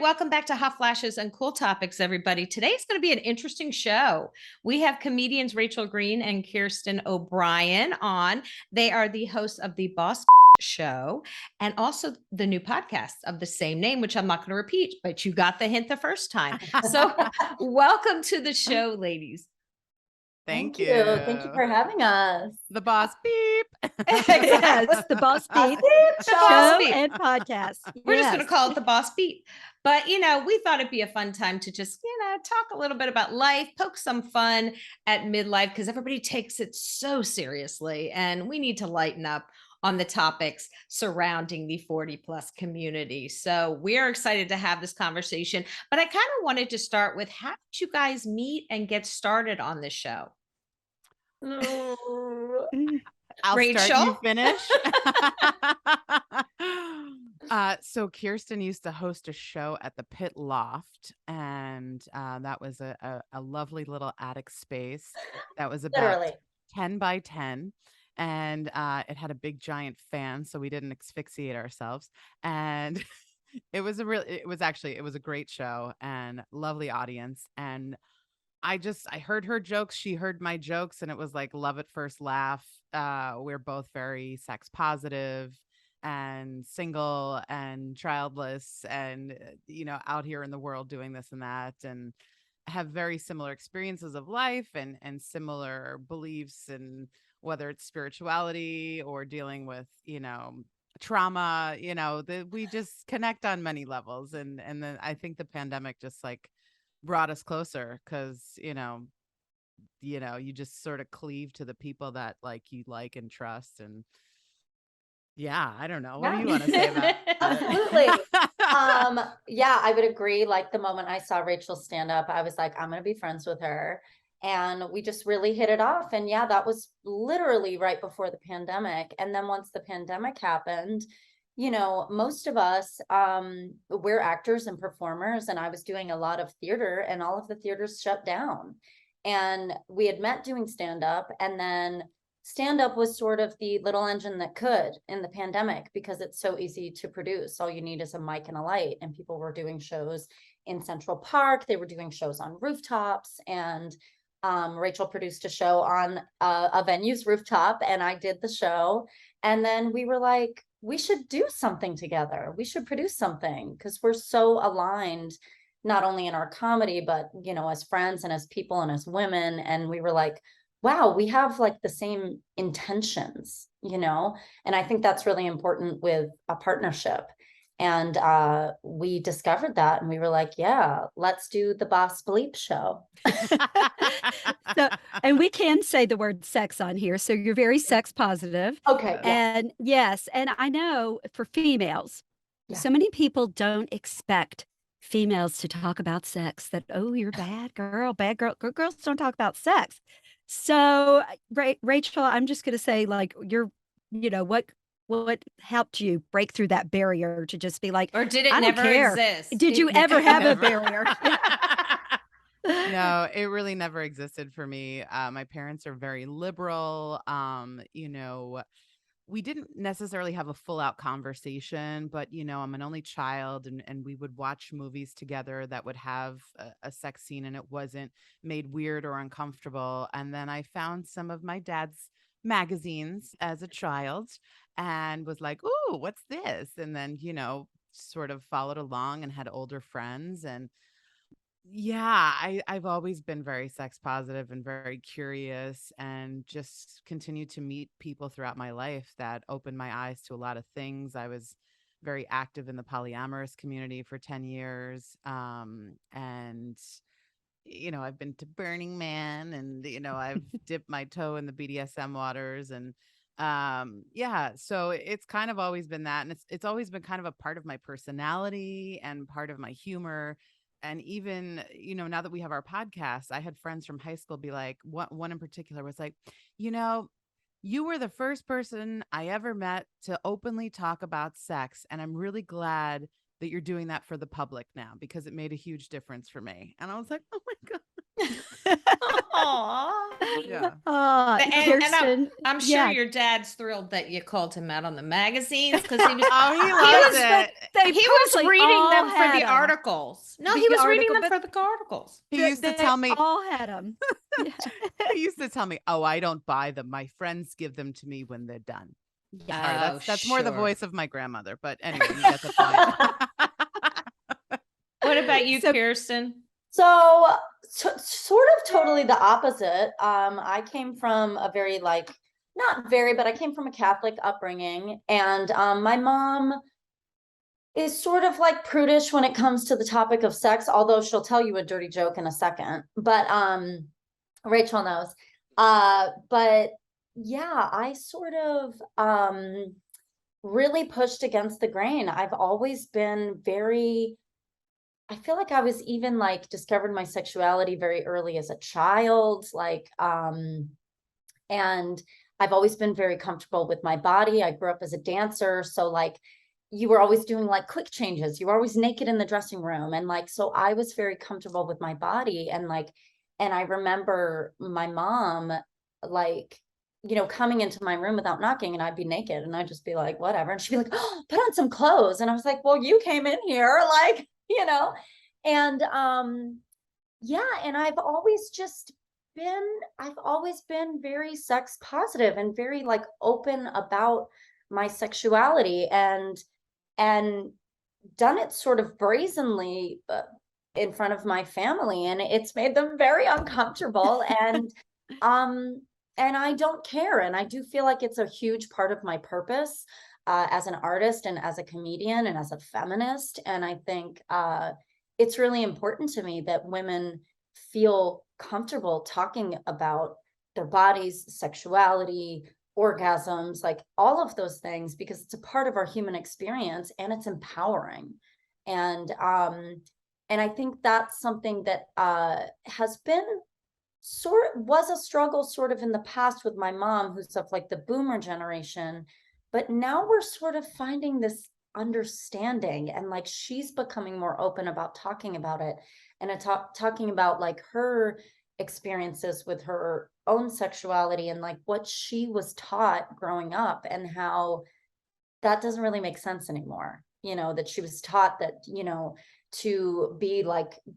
welcome back to Hot Flashes and Cool Topics, everybody. Today's going to be an interesting show. We have comedians Rachel Green and Kirsten O'Brien on. They are the hosts of the Boss Show and also the new podcast of the same name, which I'm not going to repeat, but you got the hint the first time. So welcome to the show, ladies. Thank you. Thank you for having us. The Boss Beep. Yes, the Boss Beep show and podcast. We're just going to call it the Boss Beep. But, we thought it'd be a fun time to just, talk a little bit about life, poke some fun at midlife, because everybody takes it so seriously and we need to lighten up on the topics surrounding the 40 plus community. So we're excited to have this conversation, but I kind of wanted to start with, how did you guys meet and get started on this show? I'll Rachel? start, you finish. So Kirsten used to host a show at the Pit Loft, and that was a lovely little attic space that was about 10 by 10. And it had a big giant fan, so we didn't asphyxiate ourselves. And it was a great show and lovely audience. And I heard her jokes, she heard my jokes, and it was like love at first laugh. We're both very sex positive and single and childless and out here in the world doing this and that, and have very similar experiences of life and similar beliefs, and whether it's spirituality or dealing with, trauma, we just connect on many levels. And then I think the pandemic just like brought us closer because, you just sort of cleave to the people that you like and trust. And yeah, I don't know. What do you want to say about it? Absolutely. Yeah, I would agree. Like the moment I saw Rachel stand up, I was like, I'm going to be friends with her. And we just really hit it off. And yeah, that was literally right before the pandemic. And then once the pandemic happened, most of us, we're actors and performers, and I was doing a lot of theater, and all of the theaters shut down. And we had met doing stand-up, and then stand-up was sort of the little engine that could in the pandemic, because it's so easy to produce. All you need is a mic and a light. And people were doing shows in Central Park. They were doing shows on rooftops, and Rachel produced a show on a venue's rooftop, and I did the show. And then we were like, we should do something together. We should produce something, because we're so aligned, not only in our comedy, but, as friends and as people and as women. And we were like, wow, we have like the same intentions, and I think that's really important with a partnership. And we discovered that, and we were like, yeah, let's do the Boss Bleep show. So, and we can say the word sex on here. So you're very sex positive. Okay. Yeah. And yes, and I know for females, so many people don't expect females to talk about sex, that, oh, you're bad girl. Girls don't talk about sex. So Rachel, I'm just going to say, like, what helped you break through that barrier to just be like, or did it I don't never care. exist? Did you ever have a barrier? No, it really never existed for me. My parents are very liberal. We didn't necessarily have a full out conversation, but, I'm an only child, and we would watch movies together that would have a sex scene, and it wasn't made weird or uncomfortable. And then I found some of my dad's magazines as a child and was like, ooh, what's this? And then, sort of followed along and had older friends. And yeah, I've always been very sex positive and very curious, and just continued to meet people throughout my life that opened my eyes to a lot of things. I was very active in the polyamorous community for 10 years. And I've been to Burning Man, and, I've dipped my toe in the BDSM waters. And so it's kind of always been that. And it's always been kind of a part of my personality and part of my humor. And even, now that we have our podcast, I had friends from high school be like, one in particular was like, you were the first person I ever met to openly talk about sex. And I'm really glad that you're doing that for the public now, because it made a huge difference for me. And I was like, oh my God. Aww. Yeah. Kirsten. I'm sure yeah. your dad's thrilled that you called him out on the magazines because he was. Oh, he loves it. He was probably reading all them for had the 'em. articles. No, The he was reading article, them but for the articles. He used to They tell me, all had them. he used to tell me, oh, I don't buy them. My friends give them to me when they're done. Sorry, that's more the sure. voice of my grandmother. But anyway, you get the point. What about you, Kirsten? So, sort of totally the opposite. I came from a very not very, but I came from a Catholic upbringing, and my mom is sort of like prudish when it comes to the topic of sex, although she'll tell you a dirty joke in a second. But Rachel knows. But yeah, I sort of really pushed against the grain. I've always been I feel like I was even discovered my sexuality very early as a child, and I've always been very comfortable with my body. I grew up as a dancer, so you were always doing quick changes. You were always naked in the dressing room, and so I was very comfortable with my body, and I remember my mom coming into my room without knocking, and I'd be naked and I'd just be like, whatever, and she'd be like, oh, put on some clothes, and I was like, well, you came in here, and yeah, and I've always been very sex positive and very open about my sexuality, and done it sort of brazenly in front of my family, and it's made them very uncomfortable, and I don't care, and I do feel like it's a huge part of my purpose as an artist and as a comedian and as a feminist, and I think it's really important to me that women feel comfortable talking about their bodies, sexuality, orgasms, all of those things, because it's a part of our human experience and it's empowering. And I think that's something that has been was a struggle sort of in the past with my mom, who's of the boomer generation, but now we're sort of finding this understanding, and she's becoming more open about talking about it, and talking about her experiences with her own sexuality, and what she was taught growing up, and how that doesn't really make sense anymore. That she was taught that to be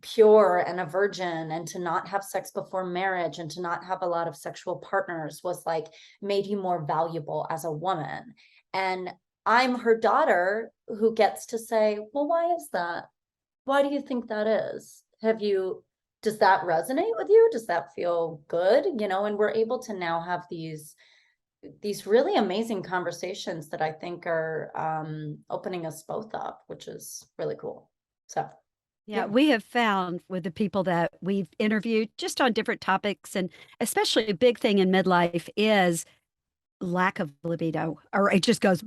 pure and a virgin, and to not have sex before marriage, and to not have a lot of sexual partners was made you more valuable as a woman. And I'm her daughter who gets to say, well, why is that? Why do you think that is? Does that resonate with you? Does that feel good? And we're able to now have these really amazing conversations that I think are opening us both up, which is really cool. So yeah, we have found with the people that we've interviewed just on different topics, and especially a big thing in midlife is lack of libido, or it just goes,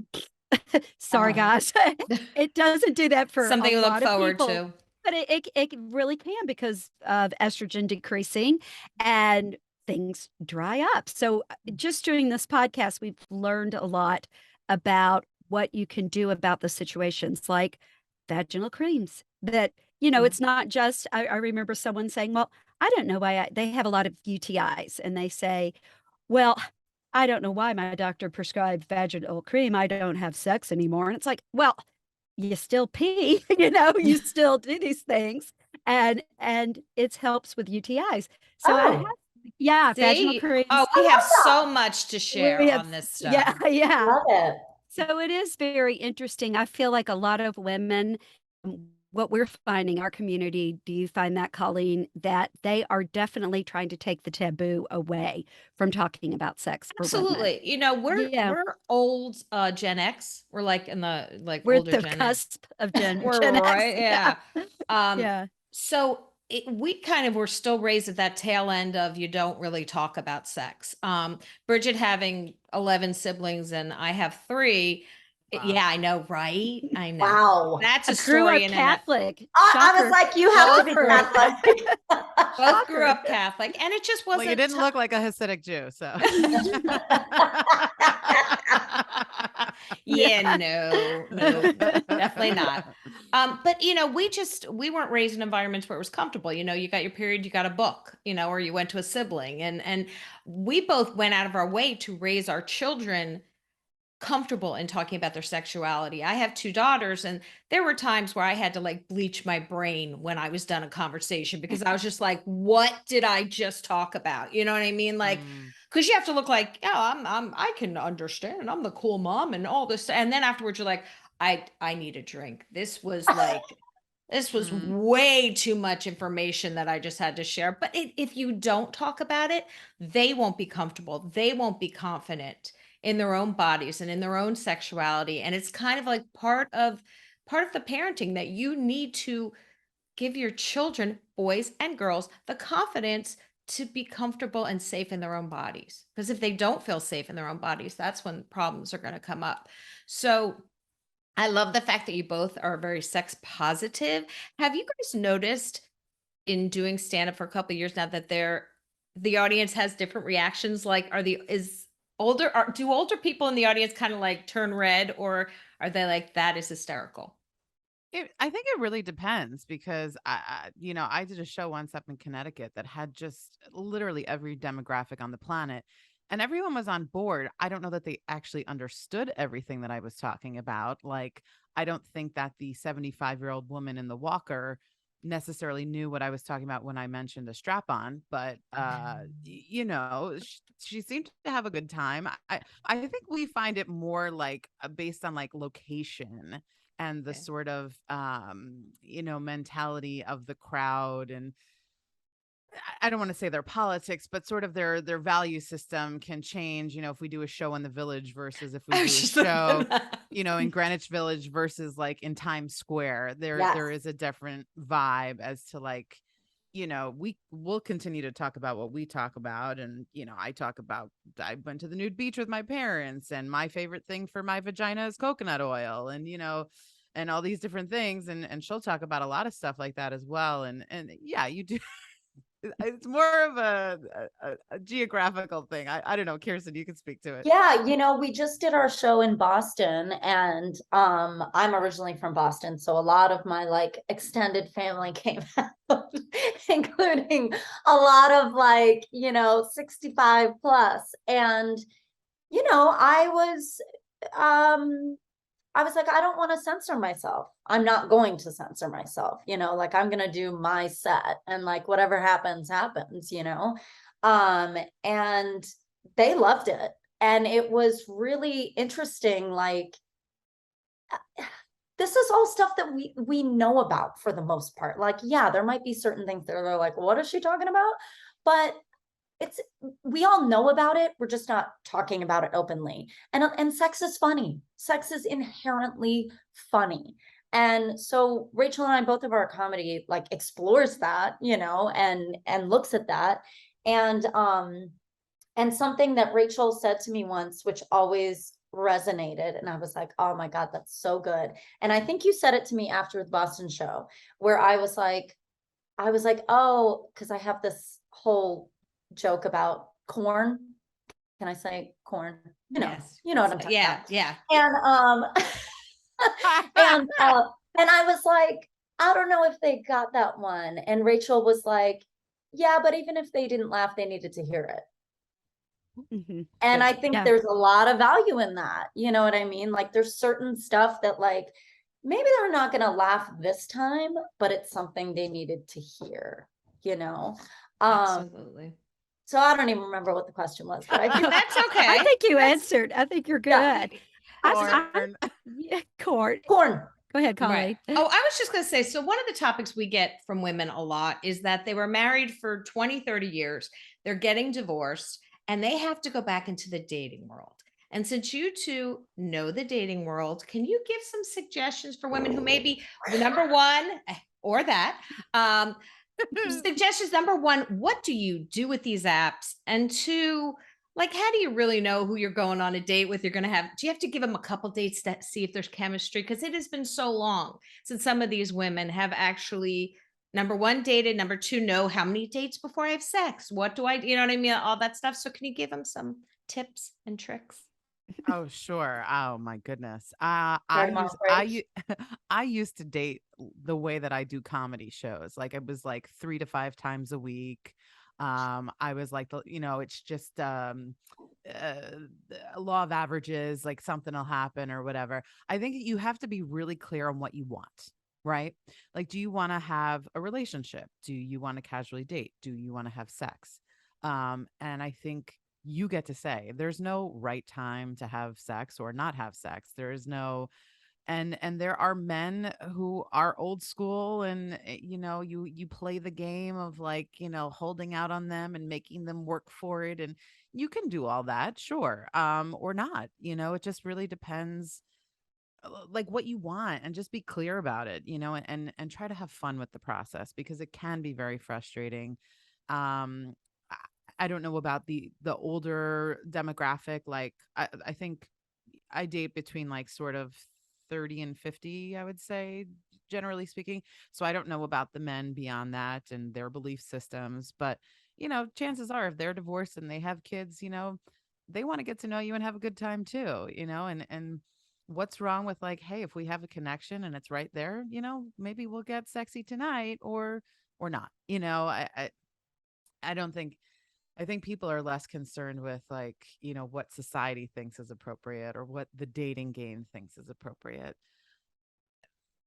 sorry guys, it doesn't do that for something a to lot look of forward people, to. but it really can, because of estrogen decreasing and things dry up. So just doing this podcast, we've learned a lot about what you can do about the situations, like vaginal creams that, it's not just, I remember someone saying, well, I don't know why they have a lot of UTIs, and they say, well, I don't know why my doctor prescribed vaginal cream. I don't have sex anymore. And it's like, well, you still pee, you still do these things, and it helps with UTIs. So vaginal creams. Oh, we have so much to share on this stuff. Yeah. Love it. So it is very interesting. I feel like a lot of women, what we're finding, our community, do you find that, Colleen, that they are definitely trying to take the taboo away from talking about sex for women? Absolutely. We're old Gen X. We're in the we're older at the Gen cusp of Gen We're X. right. Yeah. Yeah. So we kind of were still raised at that tail end of you don't really talk about sex. Bridgett having 11 siblings and I have 3. Wow. Yeah, I know, right? I know. Wow. That's a grew story up Catholic. I was like, you have to be Catholic. Both grew up Catholic, and it just wasn't. Well, you didn't look like a Hasidic Jew, so. Yeah, no, definitely not. But we weren't raised in environments where it was comfortable. You got your period, you got a book, or you went to a sibling, and we both went out of our way to raise our children comfortable in talking about their sexuality. I have two daughters, and there were times where I had to like bleach my brain when I was done a conversation because I was just like, what did I just talk about? You know what I mean? Like, Mm. because you have to look like, oh, I can understand. I'm the cool mom and all this. And then afterwards, you're like, I need a drink. This was like, this was Mm. way too much information that I just had to share. But if you don't talk about it, they won't be comfortable. They won't be confident in their own bodies and in their own sexuality. And it's kind of like part of the parenting that you need to give your children, boys and girls, the confidence to be comfortable and safe in their own bodies. Because if they don't feel safe in their own bodies, that's when problems are going to come up. So I love the fact that you both are very sex positive. Have you guys noticed in doing stand up for a couple of years now that the audience has different reactions? Like, do older people in the audience kind of like turn red, or are they like, that is hysterical? I think it really depends because I did a show once up in Connecticut that had just literally every demographic on the planet, and everyone was on board. I don't know that they actually understood everything that I was talking about. Like, I don't think that the 75-year-old woman in the walker necessarily knew what I was talking about when I mentioned a strap on, but she seemed to have a good time. I think we find it more like based on like location and the Okay. sort of mentality of the crowd. And I don't want to say their politics, but sort of their value system can change, if we do a show in the Village versus if we I do a was just thinking show that. in Greenwich Village versus like in Times Square. There Yes. there is a different vibe as to like, we'll continue to talk about what we talk about. And, I went to the nude beach with my parents, and my favorite thing for my vagina is coconut oil, and all these different things. And she'll talk about a lot of stuff like that as well. And yeah, you do. It's more of a geographical thing. I don't know, Kirsten, you can speak to it. Yeah, we just did our show in Boston, and I'm originally from Boston, so a lot of my like extended family came out, including a lot of like, 65 plus. And I was like, I don't want to censor myself. I'm not going to censor myself, like I'm going to do my set, and like whatever happens, happens, and they loved it. And it was really interesting. Like, this is all stuff that we know about for the most part. Like, yeah, there might be certain things that they're like, what is she talking about? But we all know about it. We're just not talking about it openly. And sex is funny. Sex is inherently funny. And so Rachel and I, both of our comedy like explores that, and looks at that. And something that Rachel said to me once, which always resonated, and I was like, oh my God, that's so good. And I think you said it to me after the Boston show, where I was like, oh, because I have this whole joke about corn. Can I say corn? Yes. You know what I'm talking about. Yeah. And and I was like, I don't know if they got that one. And Rachel was like, yeah, but even if they didn't laugh, they needed to hear it. Mhm. And Yeah. I think Yeah. there's a lot of value in that. You know what I mean? Like, there's certain stuff that like maybe they're not going to laugh this time, but it's something they needed to hear, Absolutely. So I don't even remember what the question was, but I think That's okay. I think you answered. I think you're good. Yeah. Corn. Yeah, corn. corn. Go ahead, Right. Colleen. Oh, I was just going to say, so one of the topics we get from women a lot is that they were married for 20, 30 years. They're getting divorced and they have to go back into the dating world. And since you two know the dating world, can you give some suggestions for women who maybe, number one, or that, suggestions? Number one, what do you do with these apps? And two, like, how do you really know who you're going on a date with? Do you have to give them a couple dates to see if there's chemistry? Because it has been so long since some of these women have actually, number one, dated, number two, know how many dates before I have sex. What do I, you know what I mean? All that stuff. So can you give them some tips and tricks? Oh, sure. Oh my goodness. Start 'em off right. I used to date the way that I do comedy shows. Like it was like 3 to 5 times a week. I was like it's just a law of averages, like something will happen or whatever. I think you have to be really clear on what you want, right? Like, do you want to have a relationship? Do you want to casually date? Do you want to have sex? And I think you get to say there's no right time to have sex or not have sex. There is no, and there are men who are old school, and you play the game of like holding out on them and making them work for it, and you can do all that, sure, or not. It just really depends, like what you want, and just be clear about it, and try to have fun with the process, because it can be very frustrating. um I I don't know about the older demographic. Like I think I date between like sort of 30 and 50, I would say, generally speaking. So I don't know about the men beyond that and their belief systems, but chances are if they're divorced and they have kids, they want to get to know you and have a good time too, and what's wrong with like, hey, if we have a connection and it's right there, maybe we'll get sexy tonight or not. I don't think I think people are less concerned with like, what society thinks is appropriate or what the dating game thinks is appropriate.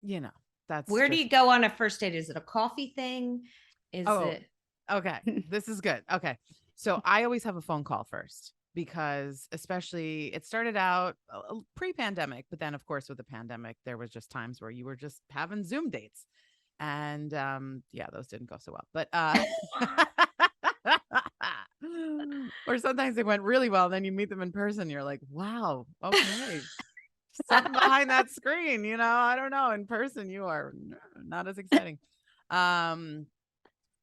You know, that's Where do just, you go on a first date? Is it a coffee thing? Is oh, it okay. This is good. Okay. So I always have a phone call first, because especially it started out pre-pandemic, but then of course with the pandemic, there was just times where you were just having Zoom dates. And yeah, those didn't go so well. But or sometimes they went really well, then you meet them in person, you're like, wow, okay. Something behind that screen, I don't know. In person, you are not as exciting. Um,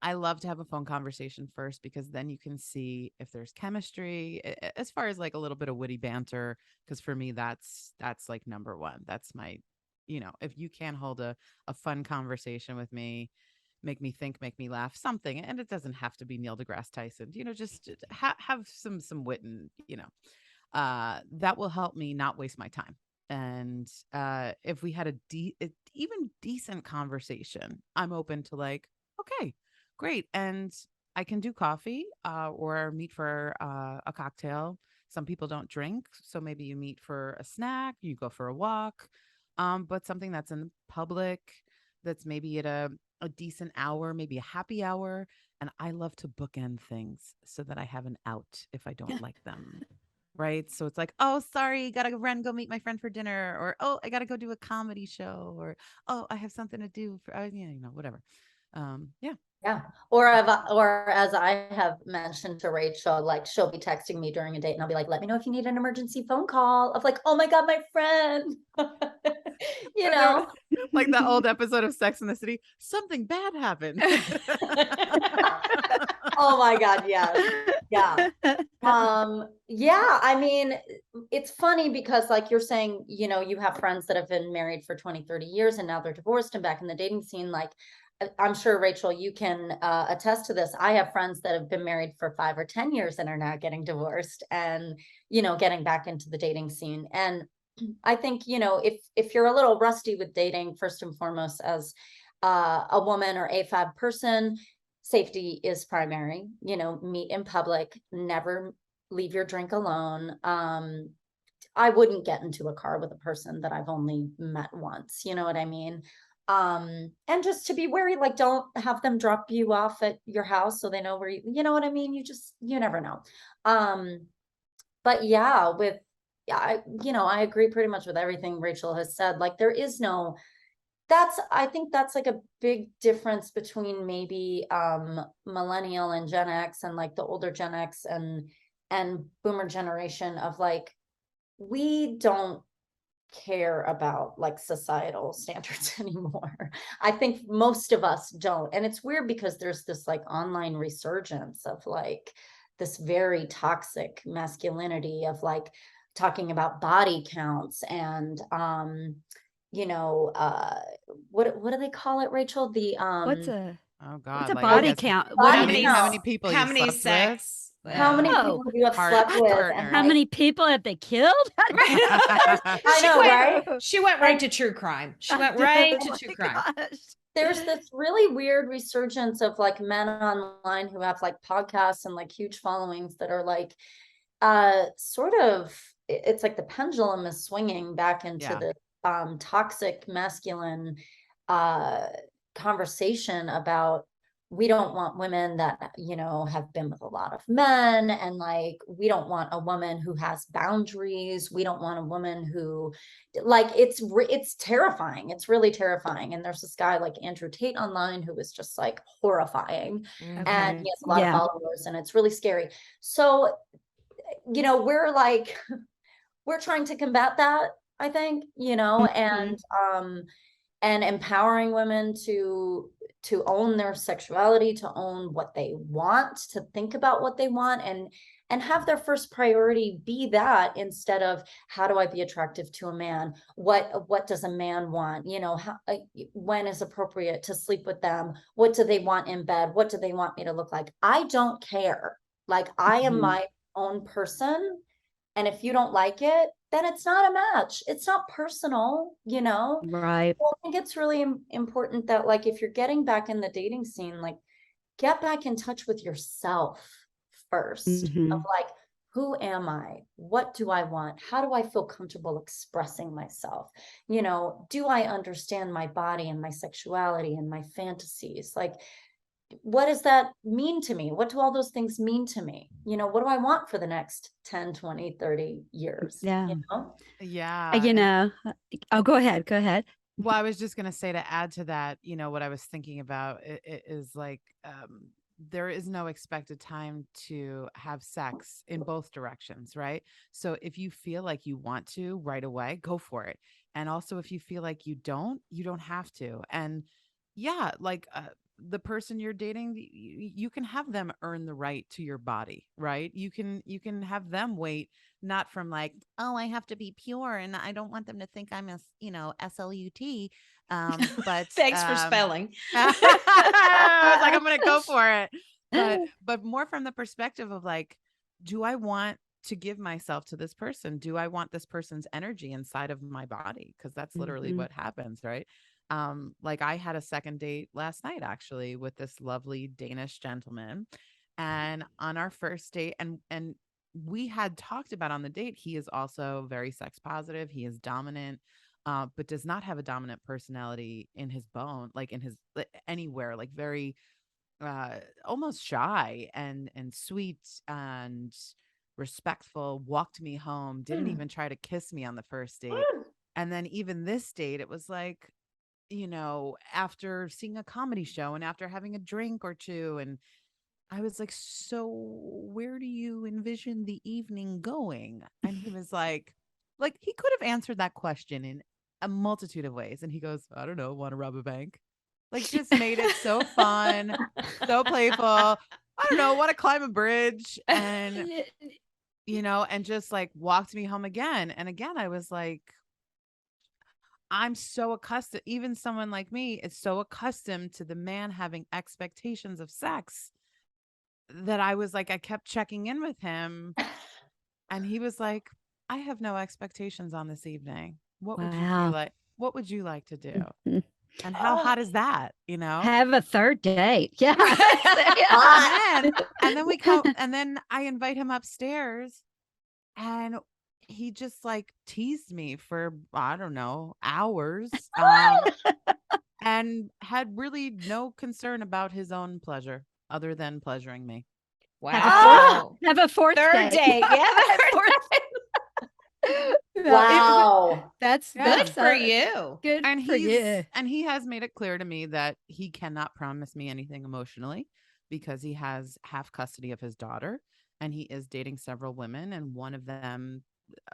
I love to have a phone conversation first, because then you can see if there's chemistry, as far as like a little bit of witty banter. Because for me, that's like number one. That's my, if you can hold a fun conversation with me, make me think, make me laugh, something, and it doesn't have to be Neil deGrasse Tyson. Just have some wit, and that will help me not waste my time. And if we had even decent conversation, I'm open to like, okay, great. And I can do coffee, or meet for a cocktail. Some people don't drink, so maybe you meet for a snack, you go for a walk, but something that's in public, that's maybe at a decent hour, maybe a happy hour. And I love to bookend things so that I have an out if I don't like them. Right. So it's like, oh, sorry, gotta run, go meet my friend for dinner, or oh, I gotta go do a comedy show, or oh, I have something to do for, whatever. Yeah. Yeah. Or as I have mentioned to Rachel, like she'll be texting me during a date and I'll be like, let me know if you need an emergency phone call, of like, oh my God, my friend. you know. Like the old episode of Sex in the City, something bad happened. Oh my God, yes. Yeah. Yeah, I mean, it's funny because like you're saying, you have friends that have been married for 20, 30 years and now they're divorced and back in the dating scene. Like, I'm sure, Rachel, you can attest to this. I have friends that have been married for 5 or 10 years and are now getting divorced and, getting back into the dating scene. And I think, if you're a little rusty with dating, first and foremost, as a woman or AFAB person, safety is primary. Meet in public, never leave your drink alone. I wouldn't get into a car with a person that I've only met once, you know what I mean? And just to be wary, like don't have them drop you off at your house so they know where you know what I mean? You never know. But yeah, I agree pretty much with everything Rachel has said. Like there is no, I think that's like a big difference between maybe millennial and Gen X and like the older Gen X and boomer generation of like, we don't care about like societal standards anymore. I think most of us don't. And it's weird because there's this like online resurgence of like this very toxic masculinity of like talking about body counts and what do they call it, Rachel? The What's a Oh what's God, a like I body guess count? What do body how you many mean? how count. many people how you many slept with? sex How many Well, people do you have Heart slept with? And partner. How like, many people have they killed? I know, right? she went right And- to true crime. She I went did. right Oh to my true crime. gosh. There's this really weird resurgence of like men online who have like podcasts and like huge followings that are like sort of it's like the pendulum is swinging back into Yeah. the toxic masculine conversation about we don't want women that, you know, have been with a lot of men, and like we don't want a woman who has boundaries. We don't want a woman who like it's terrifying. It's really terrifying. And there's this guy like Andrew Tate online who is just like horrifying, and Okay. he has a lot of Yeah. followers, and it's really scary. So, you know, we're like we're trying to combat that, I think, you know, and empowering women to own their sexuality, to own what they want, to think about what they want, and have their first priority be that, instead of how do I be attractive to a man, what does a man want, you know, how when is appropriate to sleep with them, what do they want in bed, what do they want me to look like. I don't care. Like, I am my own person, and if you don't like it, then it's not a match. It's not personal, you know? Right. Well, I think it's really important that, like, if you're getting back in the dating scene, like, get back in touch with yourself first, of like, who am I? What do I want? How do I feel comfortable expressing myself? You know, do I understand my body and my sexuality and my fantasies? Like, what does that mean to me? What do all those things mean to me? You know, what do I want for the next 10, 20, 30 years? Yeah. You know? Yeah. You and- know, oh, go ahead. Go ahead. Well, I was just going to say, to add to that, you know, what I was thinking about is like, there is no expected time to have sex in both directions, right? So if you feel like you want to right away, go for it. And also, if you feel like you don't have to. And yeah, like the person you're dating, you can have them earn the right to your body, right? You can have them wait, not from like, oh, I have to be pure and I don't want them to think I'm a, you know, SLUT. But Thanks for spelling. I was like, I'm gonna go for it. But more from the perspective of like, do I want to give myself to this person? Do I want this person's energy inside of my body? Because that's literally what happens, right? Like I had a second date last night actually with this lovely Danish gentleman. And on our first date, and we had talked about on the date, he is also very sex positive. He is dominant, but does not have a dominant personality in his bone, like in his anywhere, like very almost shy and sweet and respectful, walked me home, didn't even try to kiss me on the first date. And then even this date, it was like, you know, after seeing a comedy show and after having a drink or two, and I was like, so where do you envision the evening going? And he was like he could have answered that question in a multitude of ways. And he goes, I don't know, want to rob a bank? Like just made it so fun, so playful. I don't know, want to climb a bridge, and you know, and just like walked me home again. And again, I was like, I'm so accustomed, even someone like me is so accustomed to the man having expectations of sex, that I was like, I kept checking in with him, and he was like, I have no expectations on this evening. What would you Wow. like? What would you like to do? And how hot is that? You know? Have a third date. Yeah. And then we come, and then I invite him upstairs, and he just like teased me for, I don't know, hours, and had really no concern about his own pleasure other than pleasuring me. Wow. Have a fourth Third date. Yeah. Have a fourth date. Wow. That's Good for you. Good And for you. he has made it clear to me that he cannot promise me anything emotionally, because he has half custody of his daughter, and he is dating several women, and one of them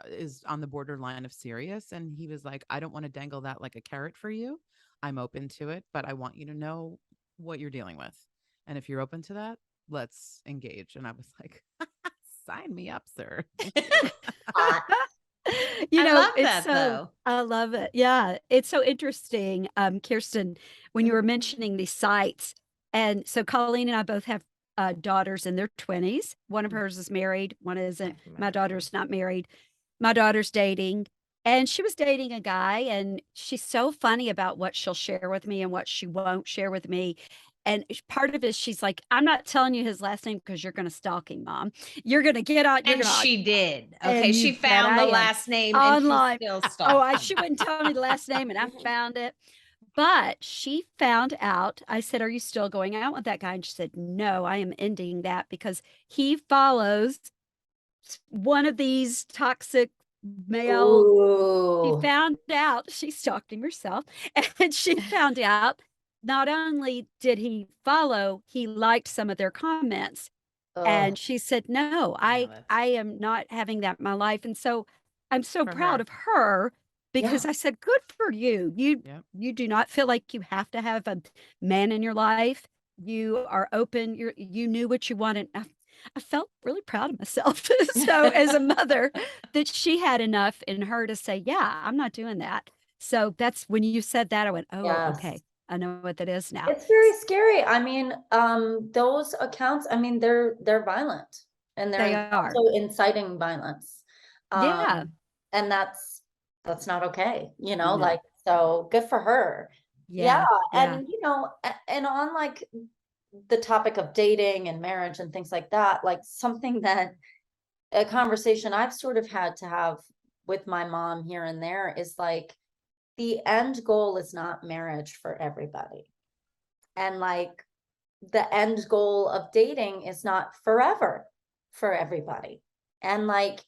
is on the borderline of serious. And he was like, I don't want to dangle that like a carrot for you. I'm open to it, but I want you to know what you're dealing with. And if you're open to that, let's engage. And I was like, sign me up, sir. You I know, love it's that, so, though. I love it. Yeah. It's so interesting. Kirsten, when you were mentioning these sites, and so Colleen and I both have daughters in their 20s. One of hers is married, one isn't. can My imagine. daughter's not married. My daughter's dating. And she was dating a guy, and she's so funny about what she'll share with me and what she won't share with me. And part of it, she's like, I'm not telling you his last name because you're going to stalk him, Mom. You're going to get on. You're And going to. she did. Okay. And you She bet found I the am. last name and she Online. still Oh, stalked. she wouldn't tell me the last name, and I found it. But she found out. I said, "Are you still going out with that guy?" And she said, "No, I am ending that because he follows one of these toxic male." She Ooh. found out she stalked him herself, and she found out not only did he follow, he liked some of their comments. Ugh. And she said, "No, Yeah, I am not having that in my life." And so I'm so For proud her. of her because Yeah. I said, "Good for you. Yep. You do not feel like you have to have a man in your life. You are open. You knew what you wanted." I felt really proud of myself. So as a mother, that she had enough in her to say, "Yeah, I'm not doing that." So that's when you said that, I went, "Oh, Yes. okay. I know what that is now." It's very scary. I mean, those accounts, I mean, they're violent and They they're are. also inciting violence. Yeah. And that's not okay, you know, No. like, so good for her. Yeah. Yeah. Yeah. And, you know, and on like the topic of dating and marriage and things like that, like something that a conversation I've sort of had to have with my mom here and there is like, the end goal is not marriage for everybody. And like the end goal of dating is not forever for everybody. And like,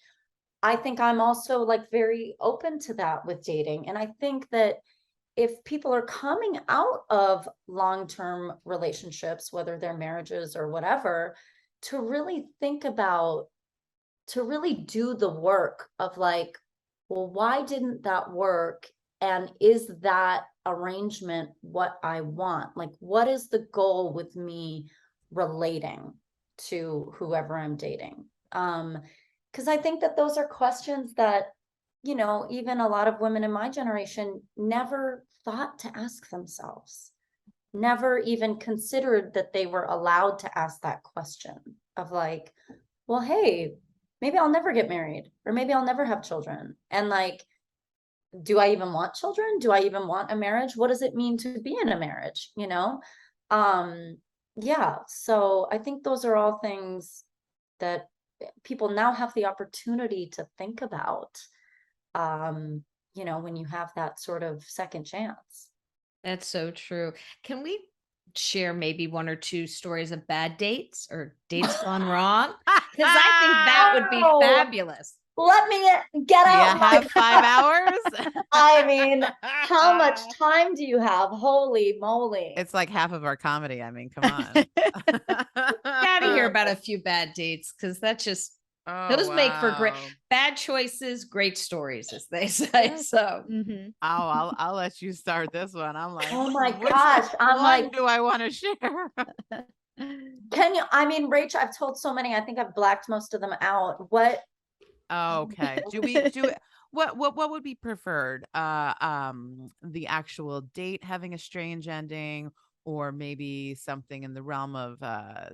I think I'm also like very open to that with dating. And I think that if people are coming out of long-term relationships, whether they're marriages or whatever, to really think about, to really do the work of like, well, why didn't that work? And is that arrangement what I want? Like, what is the goal with me relating to whoever I'm dating? Because I think that those are questions that, you know, even a lot of women in my generation never thought to ask themselves, never even considered that they were allowed to ask that question of like, well, hey, maybe I'll never get married, or maybe I'll never have children. And like, do I even want children? Do I even want a marriage? What does it mean to be in a marriage? You know? Yeah. So I think those are all things that people now have the opportunity to think about, you know, when you have that sort of second chance. That's so true. Can we share maybe one or two stories of bad dates or dates gone wrong? Because I think that would be Wow. fabulous. Let me get Do you out my, have 5 hours? I mean, how much time do you have? Holy moly. It's like half of our comedy. I mean, come on. Gotta hear about a few bad dates because that's just those make for great wow. bad choices, great stories, as they say. So Mhm. Oh, I'll let you start this one. I'm like, Oh my which gosh. I'm one like, do I want to share? can you, I mean, Rach, I've told so many, I think I've blacked most of them out. What? Okay. Do we do it? What would be preferred? The actual date having a strange ending, or maybe something in the realm of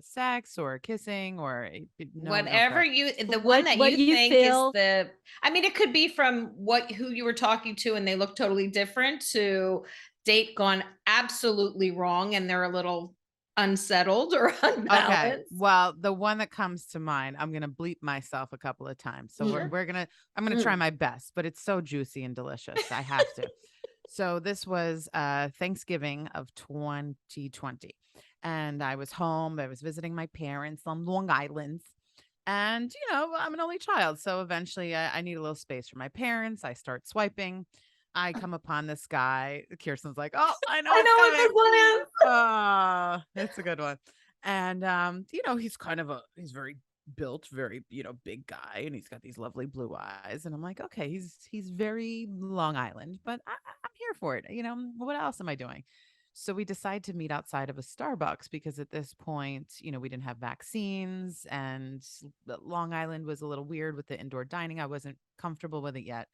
sex or kissing, or no whatever prep. you the one that What you you think feel. is the I mean, it could be from who you were talking to and they look totally different to date gone absolutely wrong and they're a little unsettled or unbalanced. Okay. Well, the one that comes to mind, I'm gonna bleep myself a couple of times. So Sure. I'm gonna try my best, but it's so juicy and delicious. I have to. So this was Thanksgiving of 2020. And I was home. I was visiting my parents on Long Island. And, you know, I'm an only child. So eventually I need a little space from my parents. I start swiping. I come upon this guy. Kirsten's like, oh, I know I it's know what coming. this one is. It's a good one. And you know, he's very built, very, you know, big guy, and he's got these lovely blue eyes. And I'm like, okay, he's very Long Island, but I'm here for it. You know, what else am I doing? So we decide to meet outside of a Starbucks because at this point, you know, we didn't have vaccines and Long Island was a little weird with the indoor dining. I wasn't comfortable with it yet.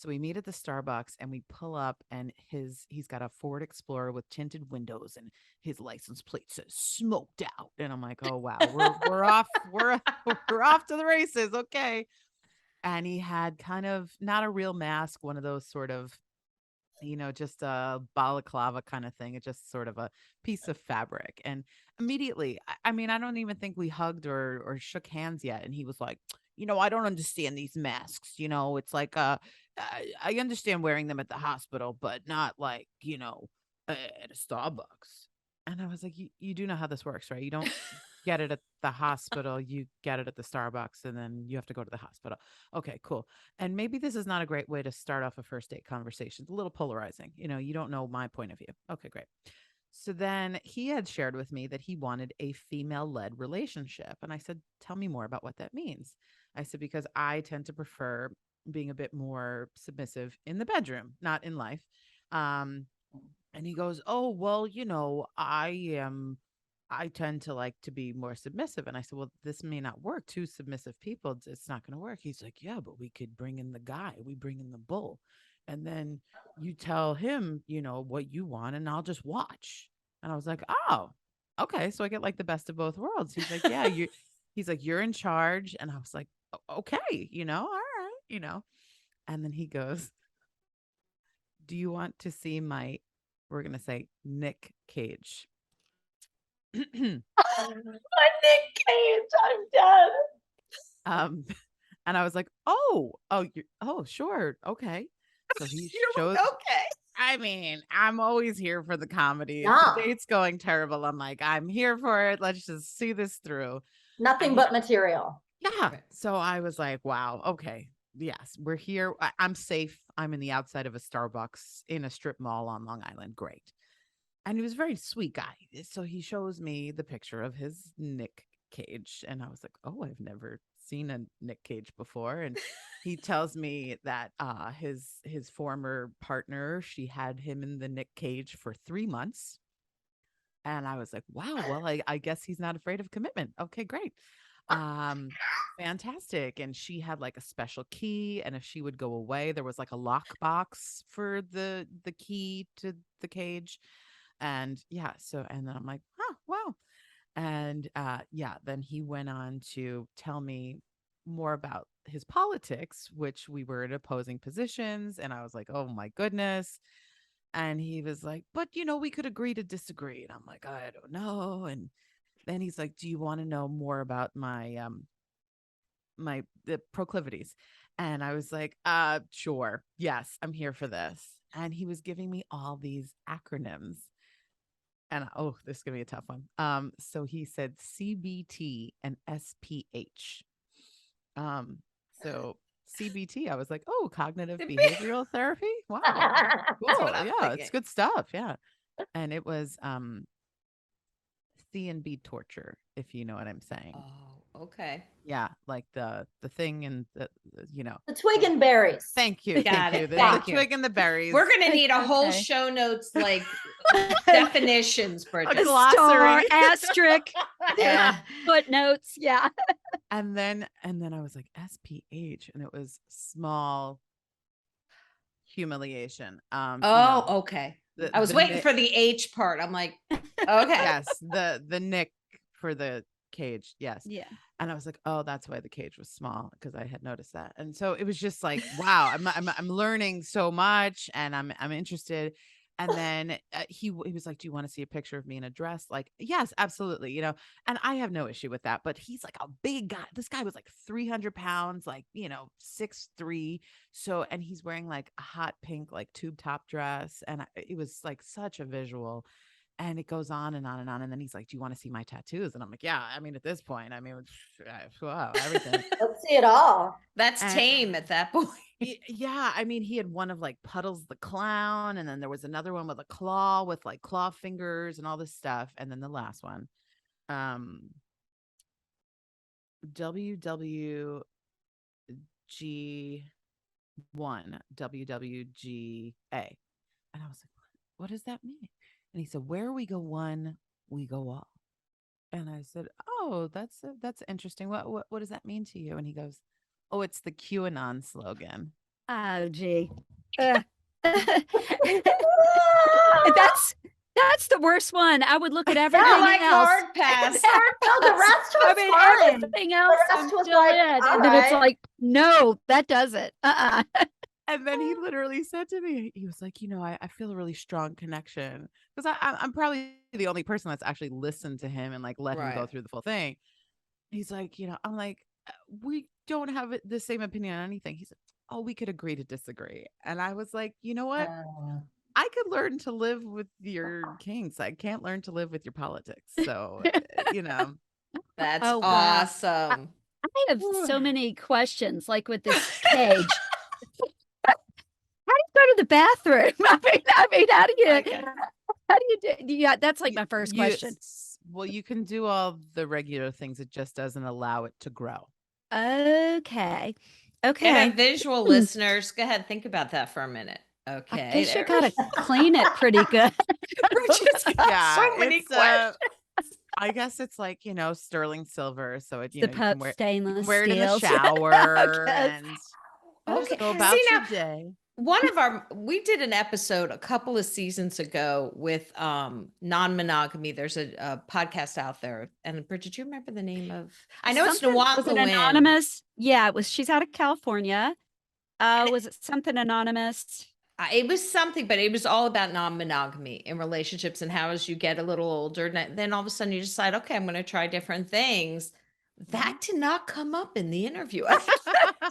So we meet at the Starbucks and we pull up, and he's got a Ford Explorer with tinted windows, and his license plate says smoked out. And I'm like, oh wow, we're off, we're off to the races. Okay. And he had kind of not a real mask, one of those sort of, just a balaclava kind of thing. It's just sort of a piece of fabric. And immediately, I mean, I don't even think we hugged or shook hands yet. And he was like, I don't understand these masks. It's like, I understand wearing them at the hospital, but not like, at a Starbucks. And I was like, you do know how this works, right? You don't get it at the hospital, you get it at the Starbucks, and then you have to go to the hospital. Okay, cool. And maybe this is not a great way to start off a first date conversation. It's a little polarizing. You don't know my point of view. Okay, great. So then he had shared with me that he wanted a female-led relationship. And I said, tell me more about what that means. I said, because I tend to prefer being a bit more submissive in the bedroom, not in life. And he goes, oh, well, I tend to like to be more submissive. And I said, well, this may not work. Two submissive people, it's not going to work. He's like, yeah, but we could bring in the guy. We bring in the bull. And then you tell him, what you want, and I'll just watch. And I was like, oh, okay. So I get like the best of both worlds. He's like, yeah, he's like, you're in charge. And I was like, okay, all right. And then he goes, do you want to see we're going to say Nick Cage? My Nick Cage, I'm dead. And I was like, sure, okay. So he shows. Okay. I mean, I'm always here for the comedy. If Yeah. the date's going terrible, I'm like, I'm here for it. Let's just see this through. Nothing but material. Yeah. Right. So I was like, wow, okay. Yes, we're here. I'm safe. I'm in the outside of a Starbucks in a strip mall on Long Island. Great. And he was a very sweet guy. So he shows me the picture of his Nick Cage. And I was like, oh, I've never seen a Nick Cage before. And he tells me that his former partner, she had him in the Nick Cage for 3 months. And I was like, wow, well, I guess he's not afraid of commitment. Okay, great. Fantastic. And she had like a special key. And if she would go away, there was like a lock box for the key to the cage. And yeah, and then I'm like, oh, wow. And then he went on to tell me more about his politics, which we were in opposing positions. And I was like, oh my goodness. And he was like, but we could agree to disagree. And I'm like, I don't know. And then he's like, do you want to know more about my the proclivities? And I was like, sure. Yes, I'm here for this. And he was giving me all these acronyms. And this is gonna be a tough one. So he said CBT and SPH. So CBT, I was like, oh, cognitive behavioral therapy. Wow, cool. Yeah, it's good stuff. Yeah, and it was C and B torture, if you know what I'm saying. Oh, okay. Yeah, like the thing and the the twig and berries. Thank you. Got it. The twig and the berries. We're gonna need a whole show notes like definitions, Bridgett. A glossary, asterisk, Yeah. footnotes. Yeah. And then I was like, SPH, and it was small humiliation. Okay. I was waiting for the H part. I'm like, okay. Yes, the Nick for the cage. Yes. Yeah. And I was like, oh, that's why the cage was small, because I had noticed that. And so it was just like, wow, I'm learning so much, and I'm interested. And then he was like, do you want to see a picture of me in a dress? Like, yes, absolutely. And I have no issue with that, but he's like a big guy. This guy was like 300 pounds, like, 6'3". So, and he's wearing like a hot pink, like tube top dress. And it was like such a visual. And it goes on and on and on. And then he's like, do you want to see my tattoos? And I'm like, yeah, I mean, at this point, wow, everything. Let's see it all. That's tame at that point. Yeah. I mean, he had one of like Puddles the Clown. And then there was another one with a claw with like claw fingers and all this stuff. And then the last one, WWG1, WWGA. And I was like, what does that mean? And he said, where we go one, we go all. And I said, oh, that's interesting. What does that mean to you? And he goes, oh, it's the QAnon slogan. Oh, gee. That's the worst one. I would look at everything like else. hard pass. No, the rest was fine. Everything else rest I'm was still like, in. all And then it's right. like, no, that doesn't. And then he literally said to me, he was like, I feel a really strong connection because I'm probably the only person that's actually listened to him and like let him go Right. through the full thing. He's like, I'm like, we don't have the same opinion on anything. He's like, oh, we could agree to disagree. And I was like, you know what? I could learn to live with your kinks. I can't learn to live with your politics. So, That's Oh, wow. awesome. I have so many questions, like with this cage. How do you go to the bathroom? I mean, how do you do? Yeah, that's like my first question. Well, you can do all the regular things. It just doesn't allow it to grow. Okay. And visual listeners, go ahead, think about that for a minute. Okay. I guess you gotta clean it pretty good. Bridget's got so many questions. I guess it's like, sterling silver. So it, The you can wear, stainless wear it in the steels. shower and Okay. go about See, your now, day. we did an episode a couple of seasons ago with non-monogamy. There's a podcast out there. And Bridget, do you remember the name of? I know it's Was it Nwanga anonymous? Yeah, it was. She's out of California. Was it something anonymous? It was something, but it was all about non-monogamy in relationships and how as you get a little older, then all of a sudden you decide, okay, I'm going to try different things. That did not come up in the interview.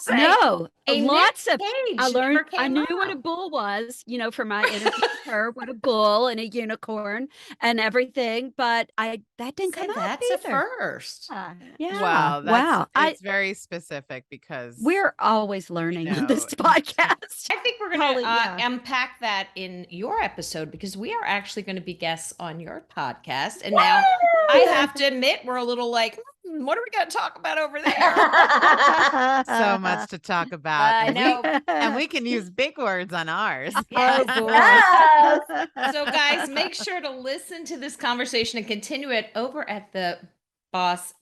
No, lots of. I learned. I knew up. what a bull was, for my interview with her, what a bull and a unicorn and everything. But that didn't come up That's either. a first. Yeah. Well, wow. It's very specific because we're always learning on this podcast. I think we're going to unpack that in your episode because we are actually going to be guests on your podcast. And now I have to admit, we're a little like, what are we going to talk about over there? So much to talk about. I know. And we can use big words on ours. Yes. Yes. So guys, make sure to listen to this conversation and continue it over at the Boss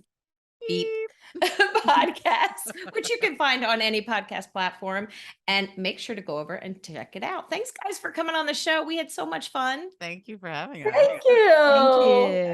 Beep podcast, which you can find on any podcast platform. And make sure to go over and check it out. Thanks, guys, for coming on the show. We had so much fun. Thank you for having us. Thank you. Thank you.